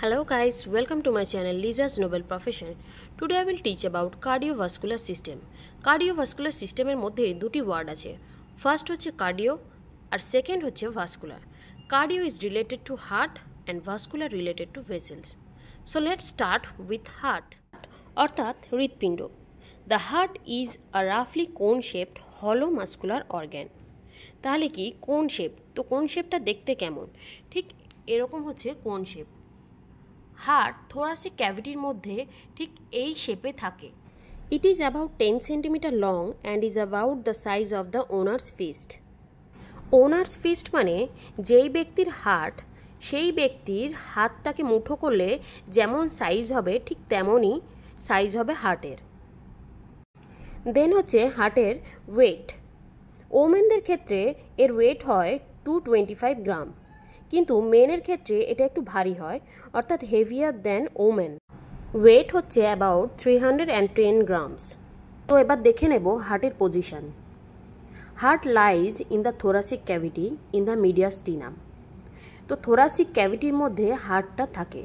Hello guys, welcome to my channel Liza's Noble Profession. Today I will teach about cardiovascular system. Cardiovascular system এর মধ্যে দুটি word আছে। First হচ্ছে cardio আর second হচ্ছে vascular. Cardio is related to heart and vascular related to vessels. So let's start with heart অর্থাৎ হৃৎপিণ্ড। The heart is a roughly cone shaped hollow muscular organ. তাহলে কি কোন শেপ? তো কোন শেপটা দেখতে কেমন? ঠিক এরকম হচ্ছে কোন শেপ। হার্ট থোরাসিক ক্যাভিটির মধ্যে ঠিক এই শেপে থাকে। It is about 10 centimetre long and is about the size of the owner's fist. Owner's fist মানে যেই ব্যক্তির হার্ট সেই ব্যক্তির হাতটাকে মুঠো করলে যেমন সাইজ হবে ঠিক তেমনই সাইজ হবে হার্টের। দেন হচ্ছে হার্টের ওয়েট। ওমেনদের ক্ষেত্রে এর ওয়েট হয় 225 গ্রাম, কিন্তু মেনের ক্ষেত্রে এটা একটু ভারী হয় অর্থাৎ হেভিয়ার দেন ওমেন। ওয়েট হচ্ছে অ্যাবাউট 310 গ্রামস। তো এবার দেখে নেব হার্টের position. Heart lies in the thoracic cavity in the mediastinum. তো থোরাসিক ক্যাভিটির মধ্যে হার্টটা থাকে।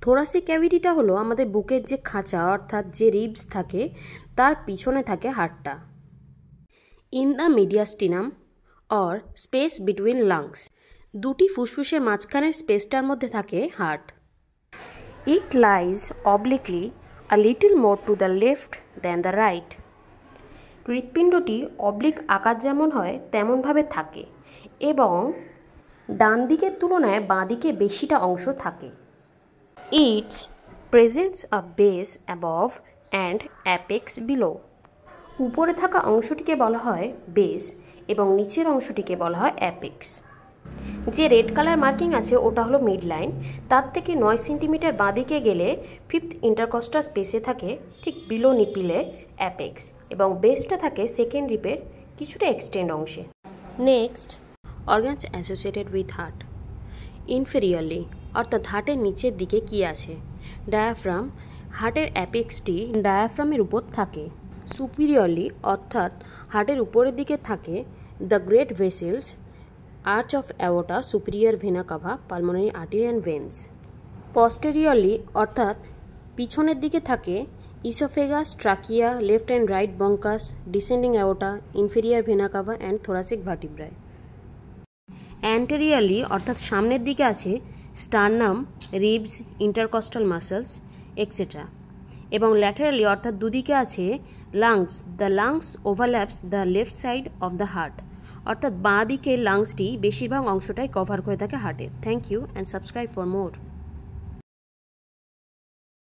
থোরাসিক ক্যাভিটিটা হলো আমাদের বুকের যে খাঁচা অর্থাৎ যে রিবস থাকে তার পিছনে থাকে হার্টটা। In the mediastinum or space between lungs, দুটি ফুসফুসের মাঝখানের স্পেসটার মধ্যে থাকে heart. It lies obliquely a little more to the left than the right. হৃৎপিণ্ডটি অবলিক আকার যেমন হয় তেমনভাবে থাকে এবং ডান দিকের তুলনায় বাঁ দিকে বেশিটা অংশ থাকে। It's presents a base above and apex below. উপরে থাকা অংশটিকে বলা হয় বেস এবং নিচের অংশটিকে বলা হয় অ্যাপেক্স। যে রেড কালার মার্কিং আছে ওটা হলো মিড লাইন। তার থেকে 9 সেন্টিমিটার বাঁদিকে গেলে 5th ইন্টারকস্টাল স্পেসে থাকে ঠিক বিলো নিপিলে অ্যাপেক্স এবং বেসটা থাকে সেকেন্ড রিপের কিছুটা এক্সটেন্ড অংশে। Next, organs associated with heart. Inferiorly অর্থাৎ হার্টের নিচের দিকে কি আছে? ডায়াফ্রাম। হার্টের অ্যাপেক্সটি ডায়াফ্রামের উপর থাকে। সুপিরিয়রলি অর্থাৎ হার্টের উপরের দিকে থাকে the great vessels, arch of aorta, superior vena cava, pulmonary artery and veins. Posteriorly অর্থাৎ পিছনের দিকে থাকে esophagus, trachea, left and right bronchus, descending aorta, inferior vena cava and thoracic vertebrae. Anteriorly অর্থাৎ সামনের দিকে আছে sternum, ribs, intercostal muscles, etc. এবং laterally অর্থাৎ দুদিকে আছে lungs. The lungs overlaps the left side of the heart. অর্থাৎ বাঁ দিকের লাংসটি বেশিরভাগ অংশটাই কভার করে থাকে হার্টের। Thank you and subscribe for more.